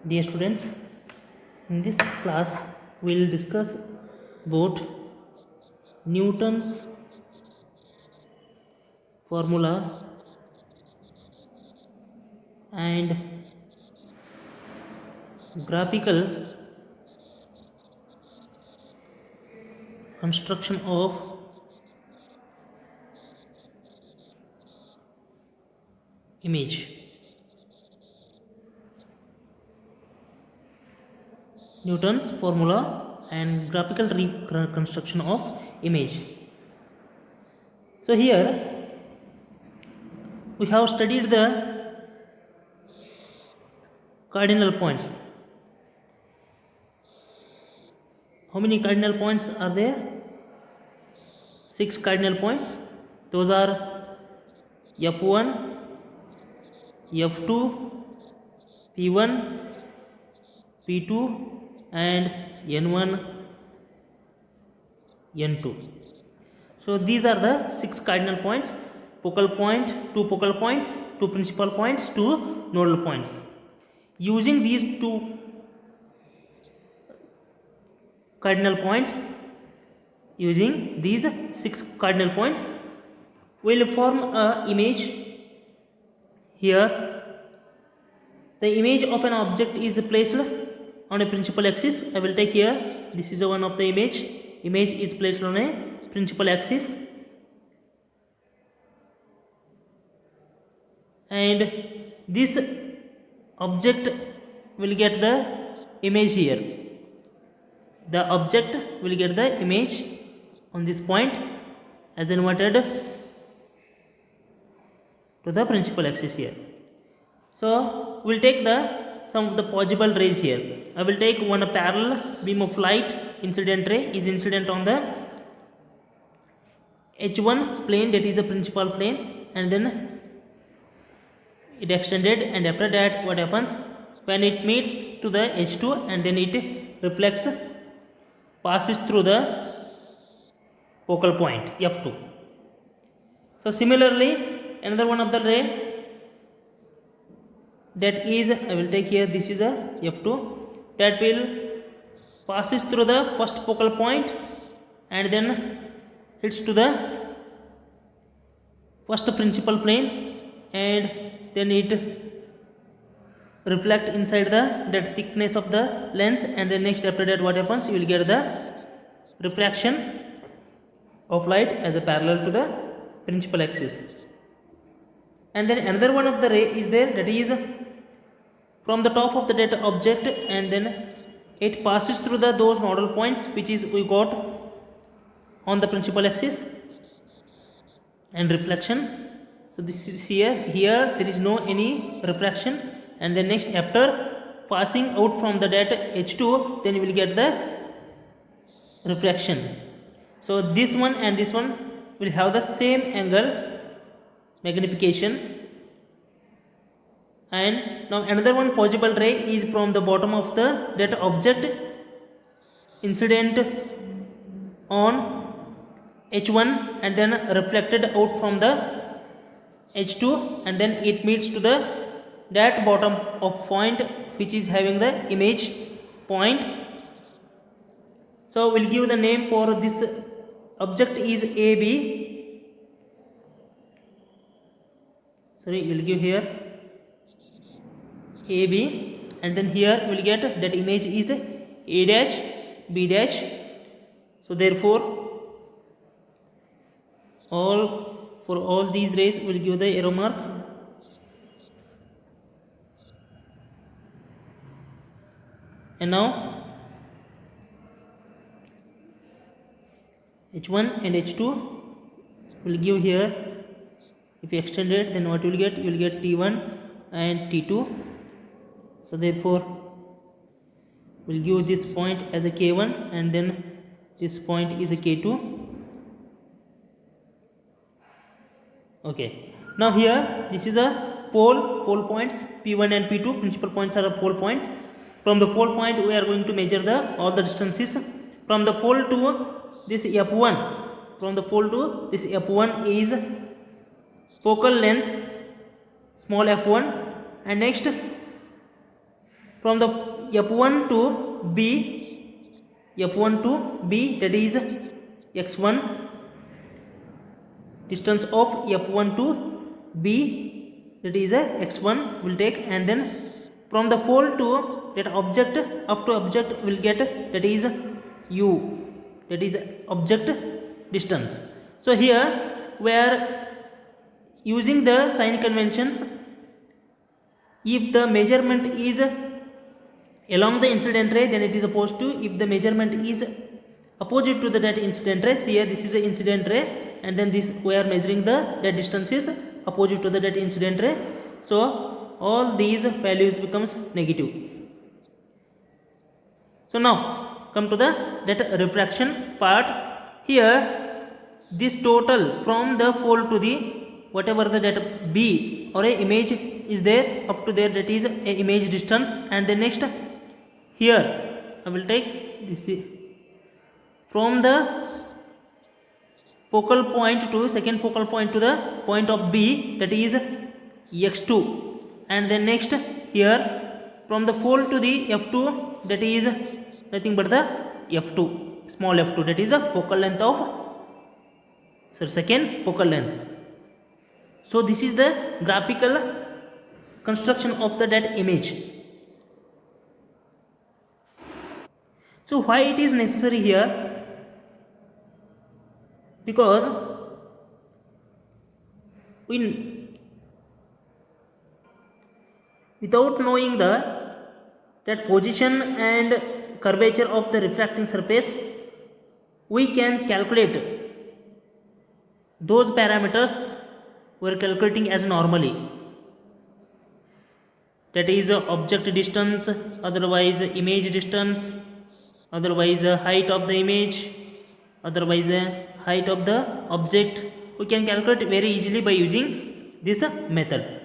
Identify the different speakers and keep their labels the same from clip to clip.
Speaker 1: Dear students, in this class we will discuss about Newton's formula and graphical construction of image. Newton's formula and graphical reconstruction of image. So here we have studied the cardinal points. How many cardinal points are there? 6 cardinal points. Those are F1, F2, P1, P2 and N1, N2. So these are the 6 cardinal points: focal point, 2 focal points, 2 principal points, 2 nodal points. Using these 2 cardinal points, using these 6 cardinal points, we will form a image. Here the image of an object is placed on a principal axis. I will take here, this is one of the image is placed on a principal axis, and this object will get the image here. The object will get the image on this point as inverted to the principal axis here. So we will take some of the possible rays here. I will take one parallel beam of light. Incident ray is incident on the H1 plane, that is the principal plane, and then it extended, and after that what happens, when it meets to the H2 and then it reflects, passes through the focal point F2. So similarly another one of the ray, that is, I will take here, this is a F2, that will passes through the first focal point and then hits to the first principal plane, and then it reflect inside that thickness of the lens, and then next after that what happens, you will get the refraction of light as a parallel to the principal axis. And then another one of the ray is there, that is from the top of the that object, and then it passes through those nodal points which is we got on the principal axis, and reflection. So this is here there is no any refraction, and then next after passing out from that H2, then you will get the refraction. So this one and this one will have the same angle magnification. And now another one possible ray is from the bottom of that object, incident on H1 and then reflected out from the H2, and then it meets to that bottom of point which is having the image point. So we'll give the name for this object is AB. Sorry, we'll give here AB, and then here we'll get that image is A dash, B dash. So therefore for all these rays we'll give the arrow mark. And now H1 and H2 will give here, if you extend it, then what you will get, you will get T1 and T2. So therefore we'll give this point as a K1, and then this point is a K2. Okay, now here this is a pole points, P1 and P2 principal points are the pole points. From the pole point we are going to measure all the distances. From the pole to this F1, from the pole to this F1 is focal length small f1, and next from the F1 to B, F1 to B, that is x1, distance of F1 to B, that is x1 will take, and then from the pole to that object up to object will get, that is u, that is object distance. So here we are using the sign conventions. If the measurement is along the incident ray, then it is opposed to. If the measurement is opposite to that incident ray, here this is the incident ray, and then this we are measuring that distance is opposite to that incident ray, so all these values becomes negative. So now come to that refraction part. Here this total from the fold to the whatever that B or a image is there up to there, that is a image distance, and then next here I will take this from the focal point to second focal point to the point of B, that is x2, and then next here from the fold to the f2, that is nothing but the f2, small f2, that is a focal length of second focal length. So this is the graphical construction of that image. So why it is necessary here? Because without knowing that position and curvature of the refracting surface, we can calculate those parameters we are calculating as normally, that is object distance, otherwise image distance, otherwise height of the image, otherwise height of the object. We can calculate very easily by using this method.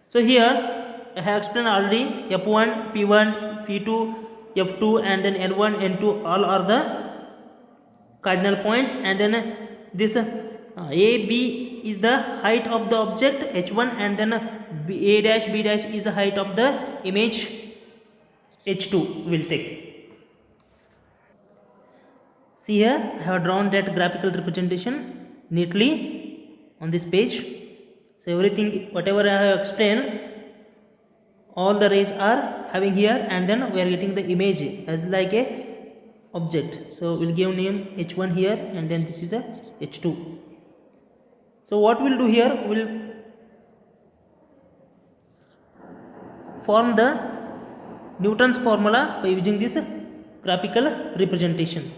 Speaker 1: So here I have explained already f1, p1, p2, f2, and then n1, n2, all are the cardinal points, and then this a, b is the height of the object h1, and then a dash, b dash is the height of the image h2 will take. See here I have drawn that graphical representation neatly on this page. So everything whatever I have explained, all the rays are having here, and then we are getting the image as like a object. So we'll give name h1 here, and then this is a h2. So what we'll do here, we'll form the Newton's formula by using this graphical representation.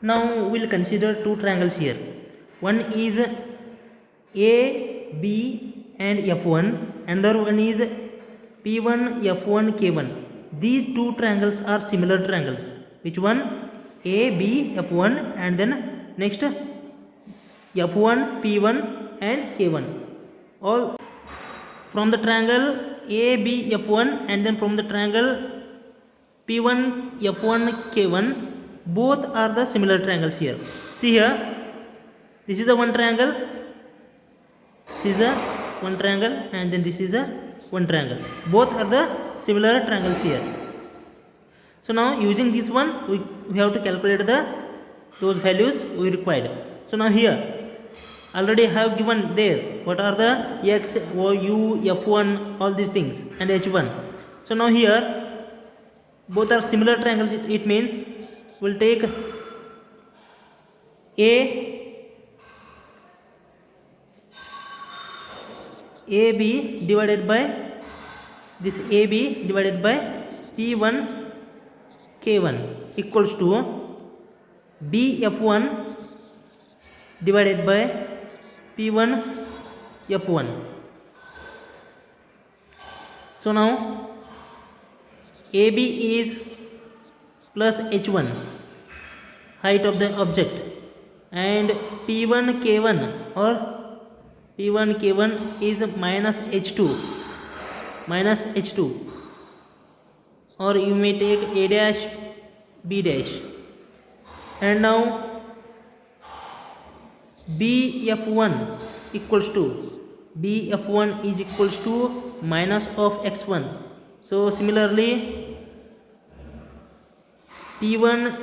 Speaker 1: Now we'll consider two triangles here. One is A, B and F1, another one is P1, F1, K1. These two triangles are similar triangles. Which one? A, B, F1, and then next F1, P1 and K1. All from the triangle A, B, F1, and then from the triangle P1, F1, K1, both are the similar triangles here. See here, this is the one triangle, this is the one triangle, and then this is a one triangle. Both are the similar triangles here. So now using this one, we have to calculate those values we required. So now here already have given there what are the x, y, u, f1, all these things, and h1. So now here both are similar triangles. It means we'll take AB divided by this AB divided by P1 K1 equals to BF1 divided by P1 F1. So now AB is plus H1, height of the object, and P1 K1 or P1 K1 is minus H2, or you may take A dash, B dash, and now BF1 equals to bf1 is equals to minus of x1. So similarly p1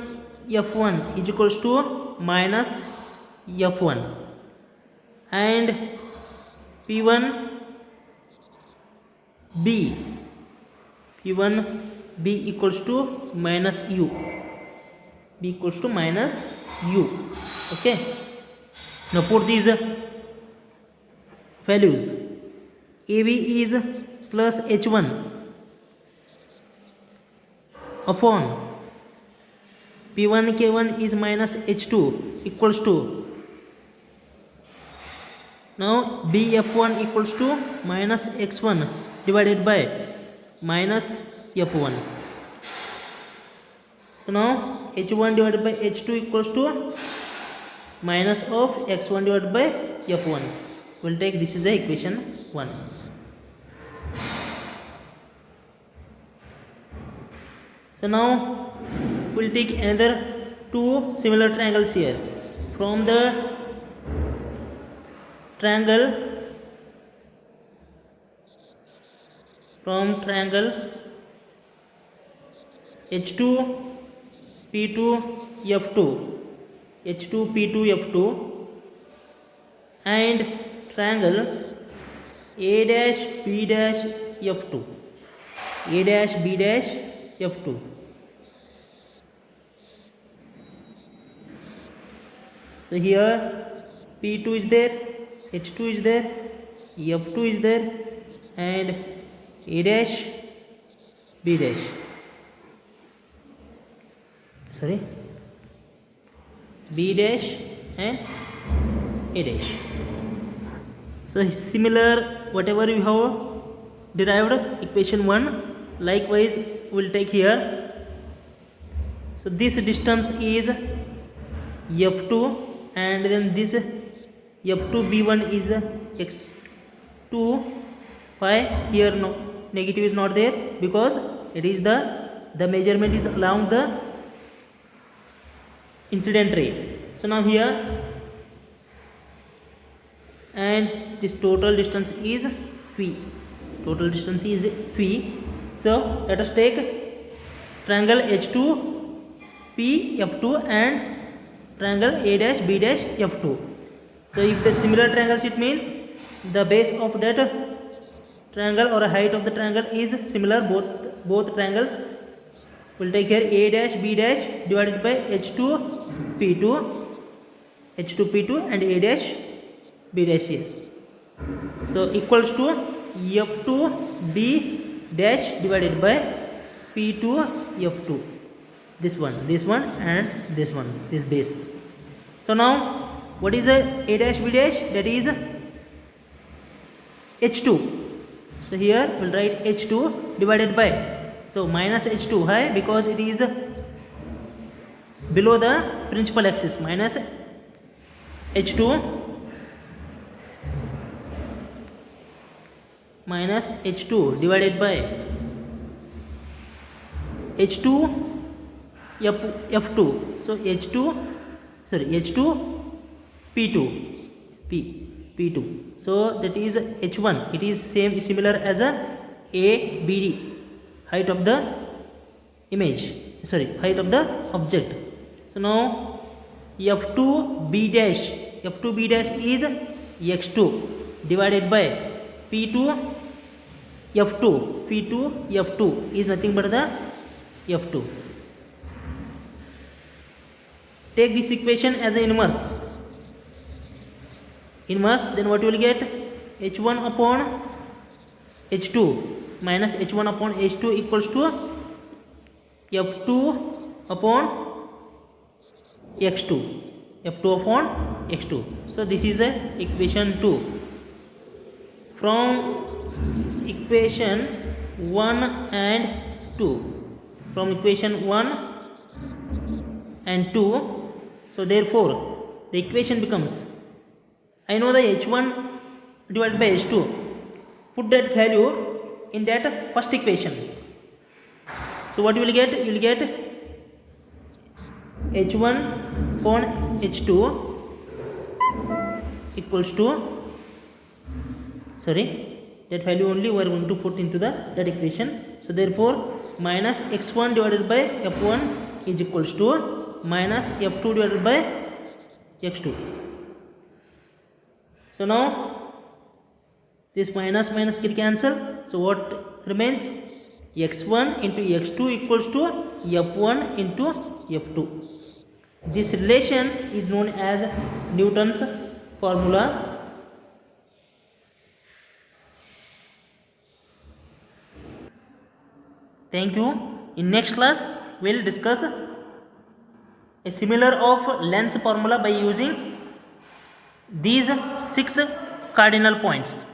Speaker 1: f1 is equals to minus f1, and p1 b equals to minus u, b equals to minus u. Okay, now put these values. AB is plus h1 upon p1 k1 is minus h2 equals to, now bf1 equals to minus x1 divided by minus f1. So now h1 divided by h2 equals to minus of x1 divided by f1. We'll take this is the equation 1. So now we'll take another two similar triangles here. From the triangle H2 P2 F2 and triangle A dash B dash F2. So here P2 is there, H2 is there, F2 is there, and A dash B dash. Sorry, B dash and A dash. So similar whatever you have derived equation 1, likewise we'll take here. So this distance is F2, and then this F2B1 is x2 phi. Here no negative is not there because it is the measurement is along the incident ray. So now here, and this total distance is phi. So let us take triangle H2P F2 and triangle A dash B dash F2. So if the similar triangles, it means the base of that triangle or height of the triangle is similar, both triangles. We'll take here A dash B dash divided by H2P2 and A dash B dash here. So equals to F2B dash divided by P2 F2. This one and this one, this base. So now what is the A dash B dash? That is H2. So here we'll write H2 divided by, so minus H2 high because it is below the principal axis, minus H2 divided by H2 F2. So H2 P2. So that is H1. It is similar as a ABD, height of the image. Height of the object. So now F2B dash is x2 divided by P2 F2 is nothing but the F2. Take this equation as an inverse, then what you will get? H1 upon H2 minus H1 upon H2 equals to F2 upon X2. So this is the equation 2. From equation 1 and 2. So therefore the equation becomes, I know the H1 divided by H2. Put that value in that first equation. So what you will get? You will get H1 upon H2 equals to sorry, that value only we are going to put into that equation. So therefore minus x1 divided by f1 is equals to minus f2 divided by x2. So now this minus minus get cancel. So what remains? x1 into x2 equals to f1 into f2. This relation is known as Newton's formula. Thank you. In next class we will discuss a similar of Lenz's formula by using these 6 cardinal points.